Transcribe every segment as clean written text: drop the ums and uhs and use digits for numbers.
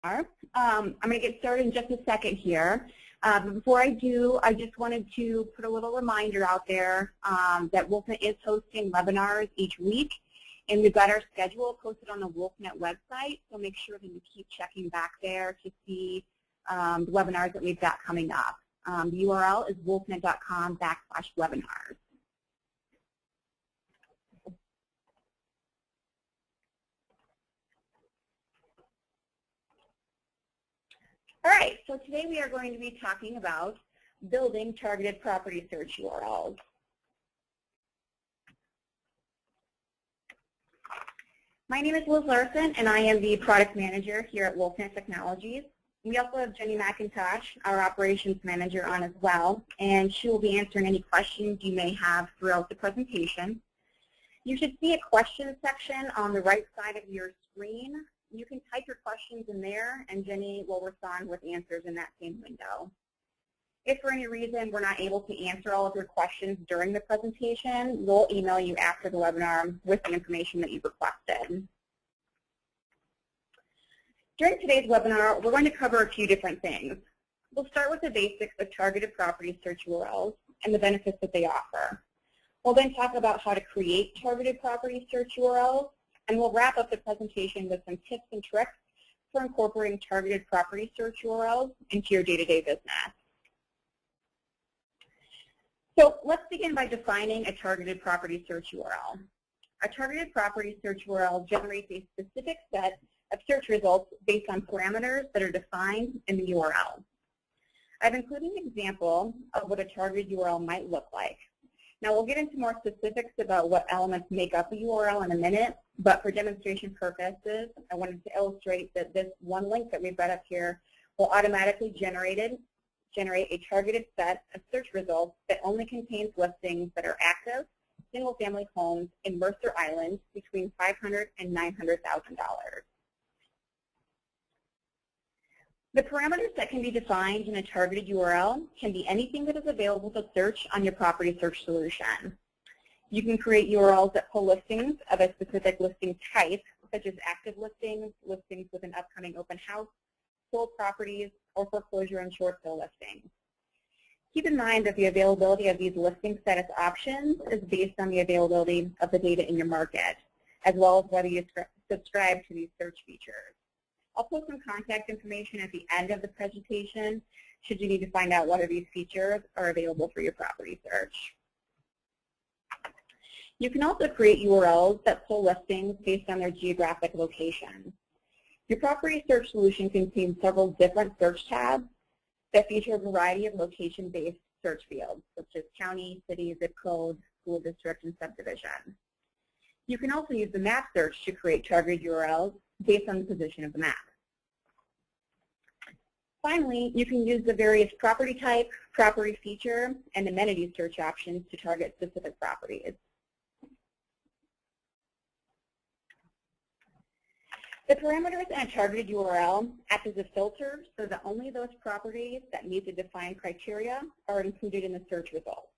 I'm going to get started in just a second here. But before I do, I just wanted to put a little reminder out there that WolfNet is hosting webinars each week, and we've got our schedule posted on the WolfNet website, so make sure that you keep checking back there to see the webinars that we've got coming up. The URL is wolfnet.com/webinars. All right, so today we are going to be talking about building targeted property search URLs. My name is Liz Larson, and I am the product manager here at WolfNet Technologies. We also have Jenny McIntosh, our operations manager, on as well, and she will be answering any questions you may have throughout the presentation. You should see a question section on the right side of your screen. You can type your questions in there, and Jenny will respond with answers in that same window. If for any reason we're not able to answer all of your questions during the presentation, we'll email you after the webinar with the information that you've requested. During today's webinar, we're going to cover a few different things. We'll start with the basics of targeted property search URLs and the benefits that they offer. We'll then talk about how to create targeted property search URLs, and we'll wrap up the presentation with some tips and tricks for incorporating targeted property search URLs into your day-to-day business. So let's begin by defining a targeted property search URL. A targeted property search URL generates a specific set of search results based on parameters that are defined in the URL. I've included an example of what a targeted URL might look like. Now, we'll get into more specifics about what elements make up a URL in a minute, but for demonstration purposes, I wanted to illustrate that this one link that we've got up here will automatically generate a targeted set of search results that only contains listings that are active, single-family homes in Mercer Island between $500,000 and $900,000. The parameters that can be defined in a targeted URL can be anything that is available to search on your property search solution. You can create URLs that pull listings of a specific listing type, such as active listings, listings with an upcoming open house, sold properties, or foreclosure and short sale listings. Keep in mind that the availability of these listing status options is based on the availability of the data in your market, as well as whether you subscribe to these search features. I'll post some contact information at the end of the presentation should you need to find out whether these features are available for your property search. You can also create URLs that pull listings based on their geographic location. Your property search solution contains several different search tabs that feature a variety of location-based search fields, such as county, city, zip code, school district, and subdivision. You can also use the map search to create targeted URLs based on the position of the map. Finally, you can use the various property type, property feature, and amenity search options to target specific properties. The parameters in a targeted URL act as a filter so that only those properties that meet the defined criteria are included in the search results.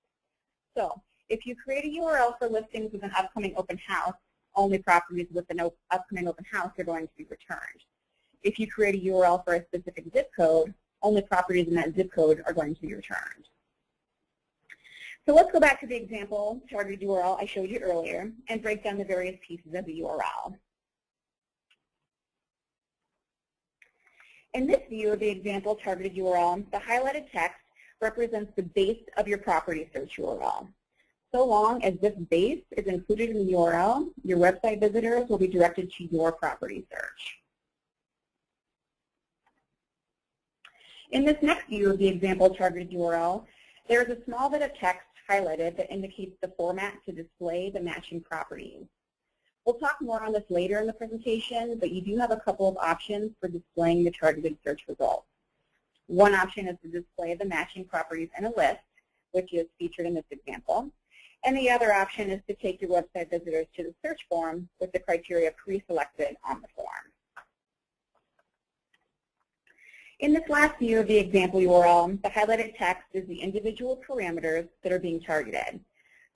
So, if you create a URL for listings with an upcoming open house, only properties with an upcoming open house are going to be returned. If you create a URL for a specific zip code, only properties in that zip code are going to be returned. So let's go back to the example targeted URL I showed you earlier and break down the various pieces of the URL. In this view of the example targeted URL, the highlighted text represents the base of your property search URL. So long as this base is included in the URL, your website visitors will be directed to your property search. In this next view of the example targeted URL, there is a small bit of text highlighted that indicates the format to display the matching properties. We'll talk more on this later in the presentation, but you do have a couple of options for displaying the targeted search results. One option is to display the matching properties in a list, which is featured in this example. And the other option is to take your website visitors to the search form with the criteria pre-selected on the form. In this last view of the example URL, the highlighted text is the individual parameters that are being targeted.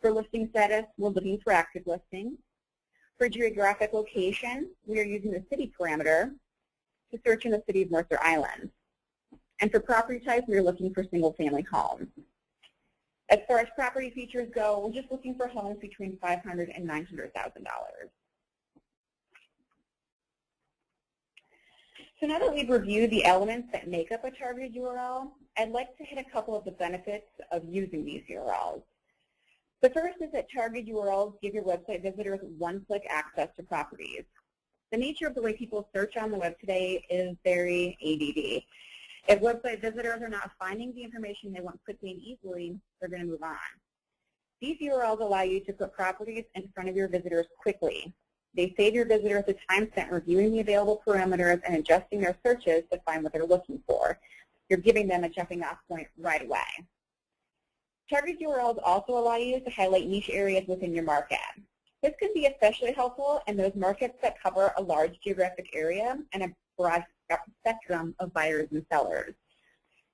For listing status, we're looking for active listings. For geographic location, we are using the city parameter. to search in the city of Mercer Island. And for property type, we're looking for single-family homes. As far as property features go, we're just looking for homes between $500,000 and $900,000. So now that we've reviewed the elements that make up a targeted URL, I'd like to hit a couple of the benefits of using these URLs. The first is that targeted URLs give your website visitors one-click access to properties. The nature of the way people search on the web today is very ADD. If website visitors are not finding the information they want quickly and easily, they're going to move on. These URLs allow you to put properties in front of your visitors quickly. They save your visitors the time spent reviewing the available parameters and adjusting their searches to find what they're looking for. You're giving them a jumping off point right away. Targeted URLs also allow you to highlight niche areas within your market. This can be especially helpful in those markets that cover a large geographic area and a broad spectrum of buyers and sellers.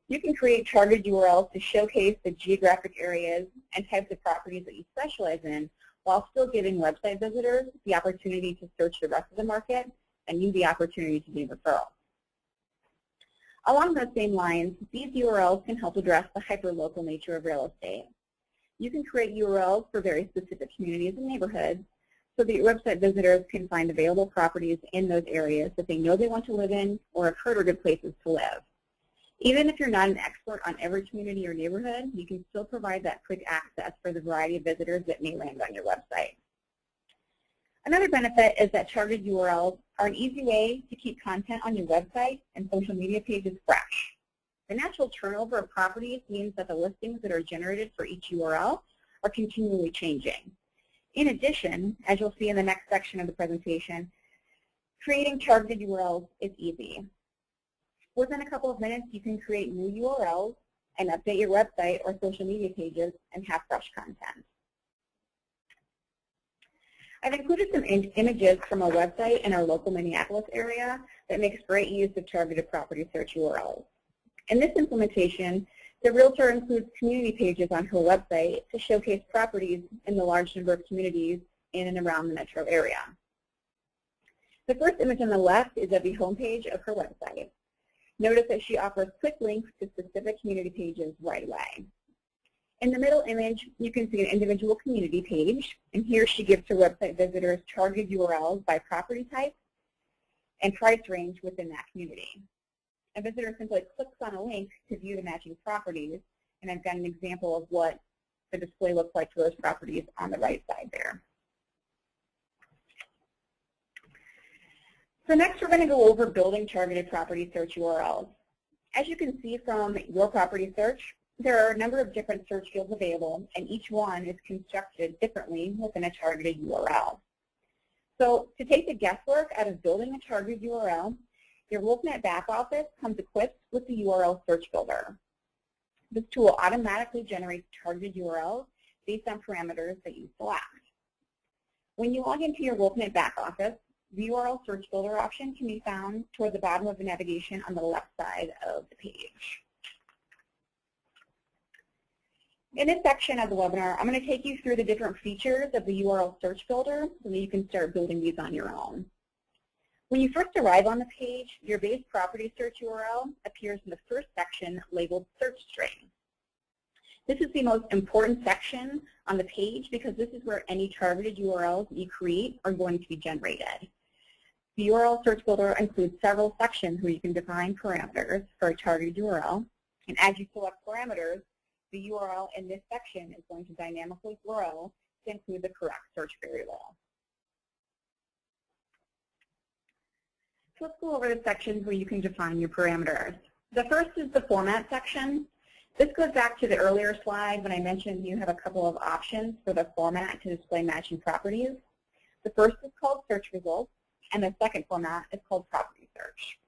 You can create targeted URLs to showcase the geographic areas and types of properties that you specialize in, while still giving website visitors the opportunity to search the rest of the market and you the opportunity to do referrals. Along those same lines, these URLs can help address the hyperlocal nature of real estate. You can create URLs for very specific communities and neighborhoods so that your website visitors can find available properties in those areas that they know they want to live in or have heard are good places to live. Even if you're not an expert on every community or neighborhood, you can still provide that quick access for the variety of visitors that may land on your website. Another benefit is that targeted URLs are an easy way to keep content on your website and social media pages fresh. The natural turnover of properties means that the listings that are generated for each URL are continually changing. In addition, as you'll see in the next section of the presentation, creating targeted URLs is easy. Within a couple of minutes, you can create new URLs and update your website or social media pages and have fresh content. I've included some images from a website in our local Minneapolis area that makes great use of targeted property search URLs. In this implementation, the realtor includes community pages on her website to showcase properties in the large number of communities in and around the metro area. The first image on the left is of the homepage of her website. Notice that she offers quick links to specific community pages right away. In the middle image, you can see an individual community page, and here she gives her website visitors targeted URLs by property type and price range within that community. A visitor simply clicks on a link to view the matching properties, and I've got an example of what the display looks like for those properties on the right side there. So next we're going to go over building targeted property search URLs. As you can see from your property search, there are a number of different search fields available, and each one is constructed differently within a targeted URL. So to take the guesswork out of building a targeted URL, your WolfNet back office comes equipped with the URL search builder. This tool automatically generates targeted URLs based on parameters that you select. When you log into your WolfNet back office, the URL search builder option can be found toward the bottom of the navigation on the left side of the page. In this section of the webinar, I'm going to take you through the different features of the URL search builder so that you can start building these on your own. When you first arrive on the page, your base property search URL appears in the first section labeled Search String. This is the most important section on the page because this is where any targeted URLs you create are going to be generated. The URL search builder includes several sections where you can define parameters for a targeted URL, and as you select parameters, the URL in this section is going to dynamically grow to include the correct search variable. So let's go over the sections where you can define your parameters. The first is the format section. This goes back to the earlier slide when I mentioned you have a couple of options for the format to display matching properties. The first is called search results, and the second format is called property search.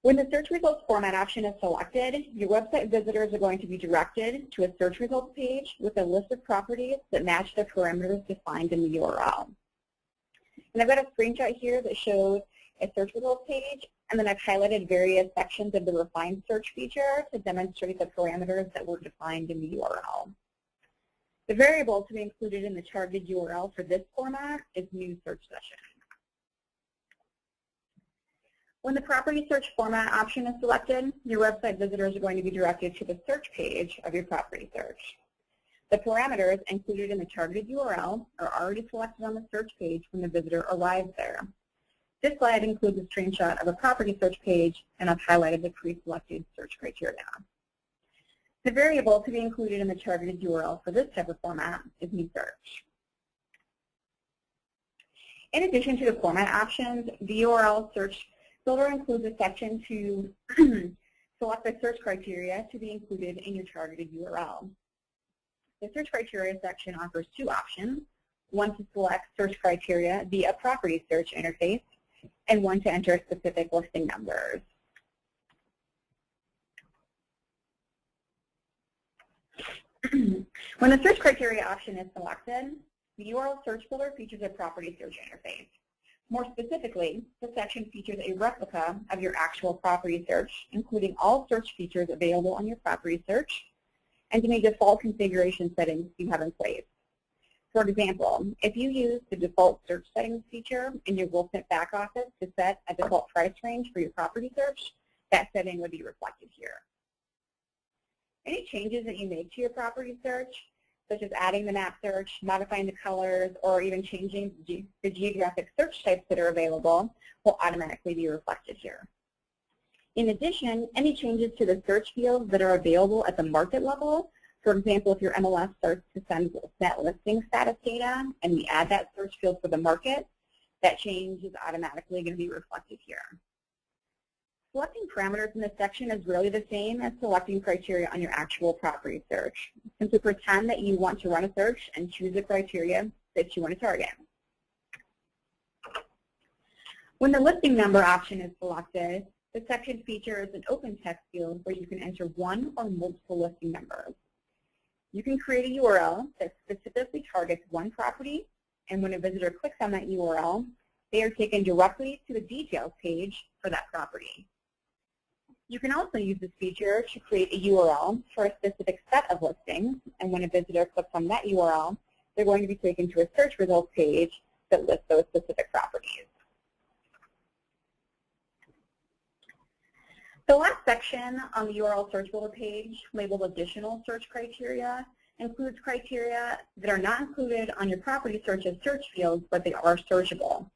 When the search results format option is selected, your website visitors are going to be directed to a search results page with a list of properties that match the parameters defined in the URL. And I've got a screenshot here that shows a search results page, and then I've highlighted various sections of the refined search feature to demonstrate the parameters that were defined in the URL. The variable to be included in the targeted URL for this format is new search session. When the property search format option is selected, your website visitors are going to be directed to the search page of your property search. The parameters included in the targeted URL are already selected on the search page when the visitor arrives there. This slide includes a screenshot of a property search page, and I've highlighted the pre-selected search criteria. The variable to be included in the targeted URL for this type of format is new search. In addition to the format options, the URL search builder includes a section to select the search criteria to be included in your targeted URL. The search criteria section offers two options, one to select search criteria via property search interface, and one to enter specific listing numbers. When the search criteria option is selected, the URL search builder features a property search interface. More specifically, the section features a replica of your actual property search, including all search features available on your property search, and any default configuration settings you have in place. For example, if you use the default search settings feature in your WolfNet back office to set a default price range for your property search, that setting would be reflected here. Any changes that you make to your property search, such as adding the map search, modifying the colors, or even changing the geographic search types that are available, will automatically be reflected here. In addition, any changes to the search fields that are available at the market level, for example, if your MLS starts to send WolfNet listing status data and we add that search field for the market, that change is automatically going to be reflected here. Selecting parameters in this section is really the same as selecting criteria on your actual property search. Simply pretend that you want to run a search and choose the criteria that you want to target. When the listing number option is selected, the section features an open text field where you can enter one or multiple listing numbers. You can create a URL that specifically targets one property, and when a visitor clicks on that URL, they are taken directly to the details page for that property. You can also use this feature to create a URL for a specific set of listings, and when a visitor clicks on that URL, they're going to be taken to a search results page that lists those specific properties. The last section on the URL search builder page, labeled Additional Search Criteria, includes criteria that are not included on your property search as search fields, but they are searchable.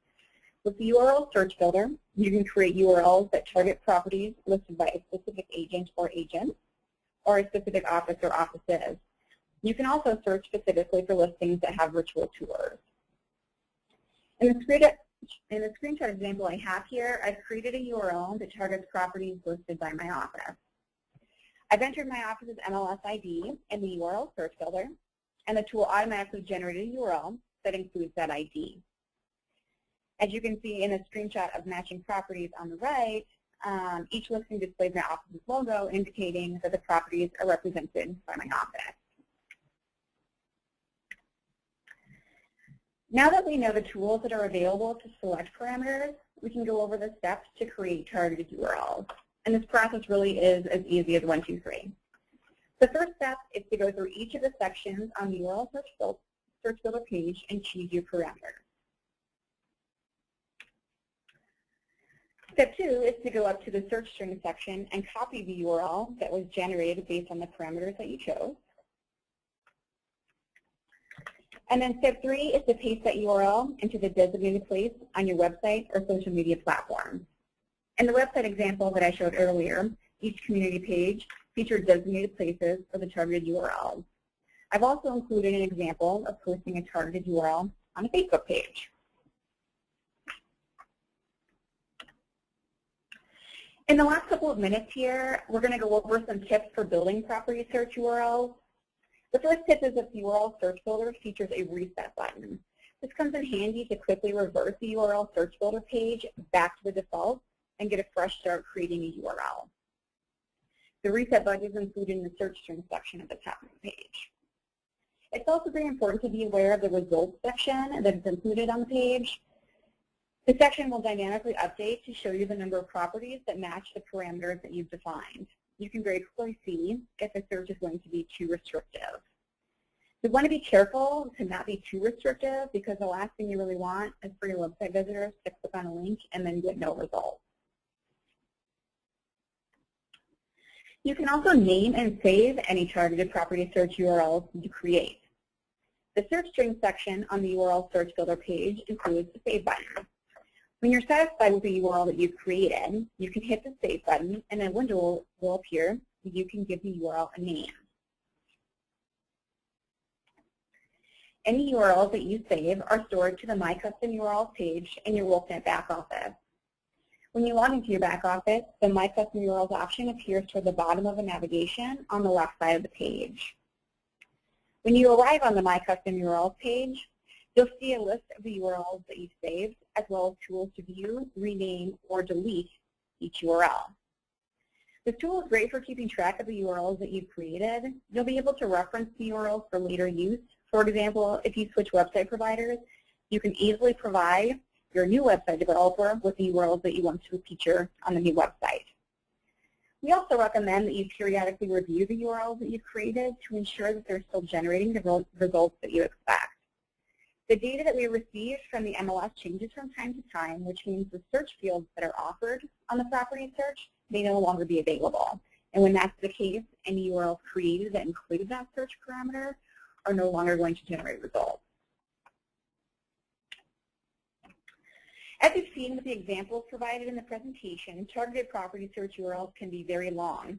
With the URL search builder, you can create URLs that target properties listed by a specific agent or agents, or a specific office or offices. You can also search specifically for listings that have virtual tours. In the screenshot example I have here, I've created a URL that targets properties listed by my office. I've entered my office's MLS ID in the URL search builder, and the tool automatically generated a URL that includes that ID. As you can see in the screenshot of matching properties on the right, each listing displays my office's logo, indicating that the properties are represented by my office. Now that we know the tools that are available to select parameters, we can go over the steps to create targeted URLs. And this process really is as easy as 1, 2, 3. The first step is to go through each of the sections on the URL search builder page and choose your parameters. Step 2 is to go up to the search string section and copy the URL that was generated based on the parameters that you chose. And then step 3 is to paste that URL into the designated place on your website or social media platform. In the website example that I showed earlier, each community page featured designated places for the targeted URLs. I've also included an example of posting a targeted URL on a Facebook page. In the last couple of minutes here, we're going to go over some tips for building property search URLs. The first tip is that the URL search builder features a reset button. This comes in handy to quickly reverse the URL search builder page back to the default and get a fresh start creating a URL. The reset button is included in the search string section at the top of the page. It's also very important to be aware of the results section that is included on the page. The section will dynamically update to show you the number of properties that match the parameters that you've defined. You can very quickly see if the search is going to be too restrictive. You want to be careful to not be too restrictive, because the last thing you really want is for your website visitors to click on a link and then get no results. You can also name and save any targeted property search URLs you create. The search string section on the URL search builder page includes the save button. When you're satisfied with the URL that you've created, you can hit the save button and a window will appear so you can give the URL a name. Any URLs that you save are stored to the My Custom URLs page in your WolfNet back office. When you log into your back office, the My Custom URLs option appears toward the bottom of the navigation on the left side of the page. When you arrive on the My Custom URLs page, you'll see a list of the URLs that you've saved, as well as tools to view, rename, or delete each URL. This tool is great for keeping track of the URLs that you've created. You'll be able to reference the URLs for later use. For example, if you switch website providers, you can easily provide your new website developer with the URLs that you want to feature on the new website. We also recommend that you periodically review the URLs that you've created to ensure that they're still generating the results that you expect. The data that we receive from the MLS changes from time to time, which means the search fields that are offered on the property search may no longer be available. And when that's the case, any URLs created that include that search parameter are no longer going to generate results. As you've seen with the examples provided in the presentation, targeted property search URLs can be very long.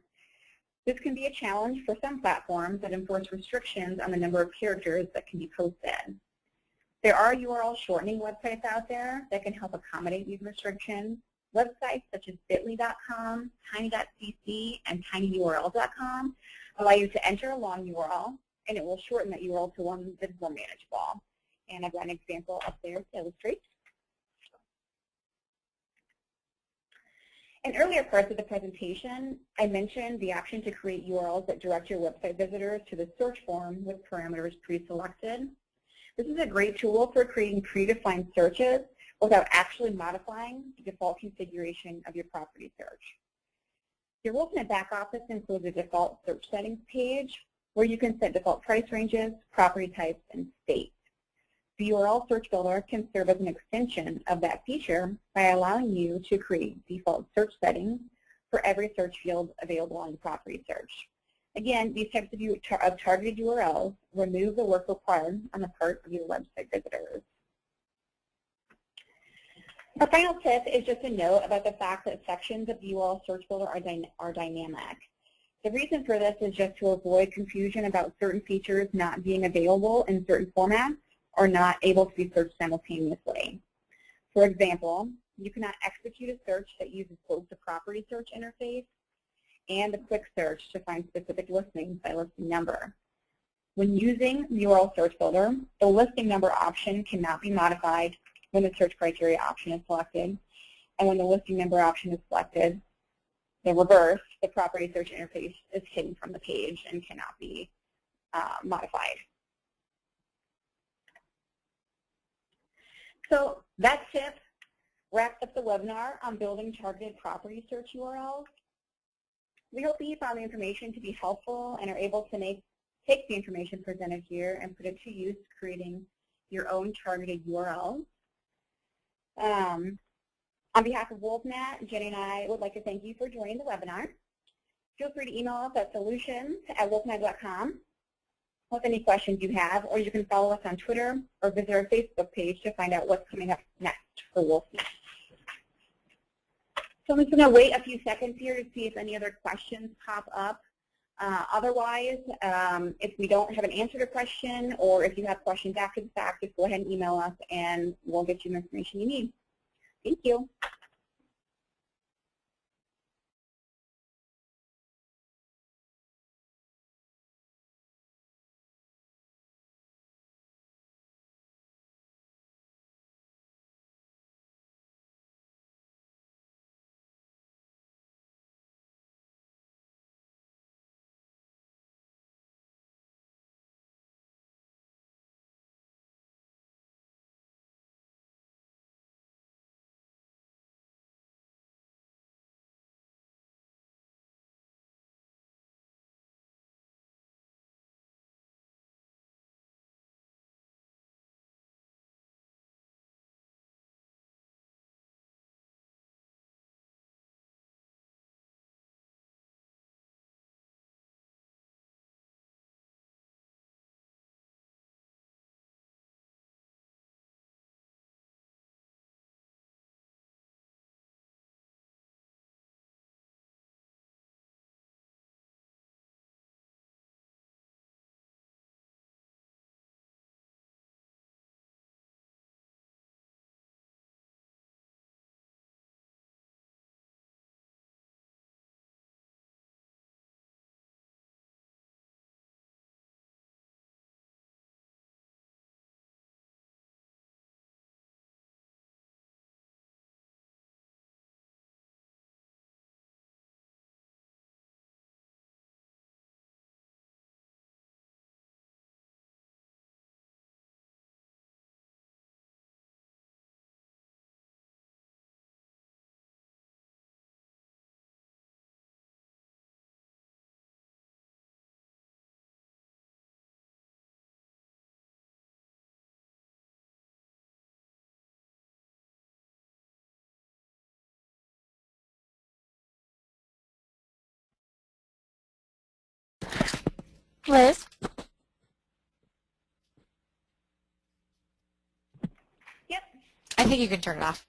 This can be a challenge for some platforms that enforce restrictions on the number of characters that can be posted. There are URL shortening websites out there that can help accommodate these restrictions. Websites such as bit.ly.com, tiny.cc, and tinyurl.com allow you to enter a long URL, and it will shorten that URL to one that is more manageable. And I've got an example up there to illustrate. In earlier parts of the presentation, I mentioned the option to create URLs that direct your website visitors to the search form with parameters pre-selected. This is a great tool for creating predefined searches without actually modifying the default configuration of your property search. Your WolfNet back office includes a default search settings page where you can set default price ranges, property types, and states. The URL search builder can serve as an extension of that feature by allowing you to create default search settings for every search field available on the property search. Again, these types of targeted URLs remove the work required on the part of your website visitors. Our final tip is just a note about the fact that sections of the URL search builder are dynamic. The reason for this is just to avoid confusion about certain features not being available in certain formats or not able to be searched simultaneously. For example, you cannot execute a search that uses both the property search interface and the quick search to find specific listings by listing number. When using the URL search builder, the listing number option cannot be modified when the search criteria option is selected, and when the listing number option is selected, the reverse, the property search interface is hidden from the page and cannot be modified. So that tip wraps up the webinar on building targeted property search URLs. We hope that you found the information to be helpful and are able to take the information presented here and put it to use creating your own targeted URLs. On behalf of WolfNet, Jenny and I would like to thank you for joining the webinar. Feel free to email us at solutions@wolfnet.com with any questions you have, or you can follow us on Twitter or visit our Facebook page to find out what's coming up next for WolfNet. So I'm just going to wait a few seconds here to see if any other questions pop up. Otherwise, if we don't have an answer to a question or if you have questions after the fact, just go ahead and email us and we'll get you the information you need. Thank you. Liz? Yep. I think you can turn it off.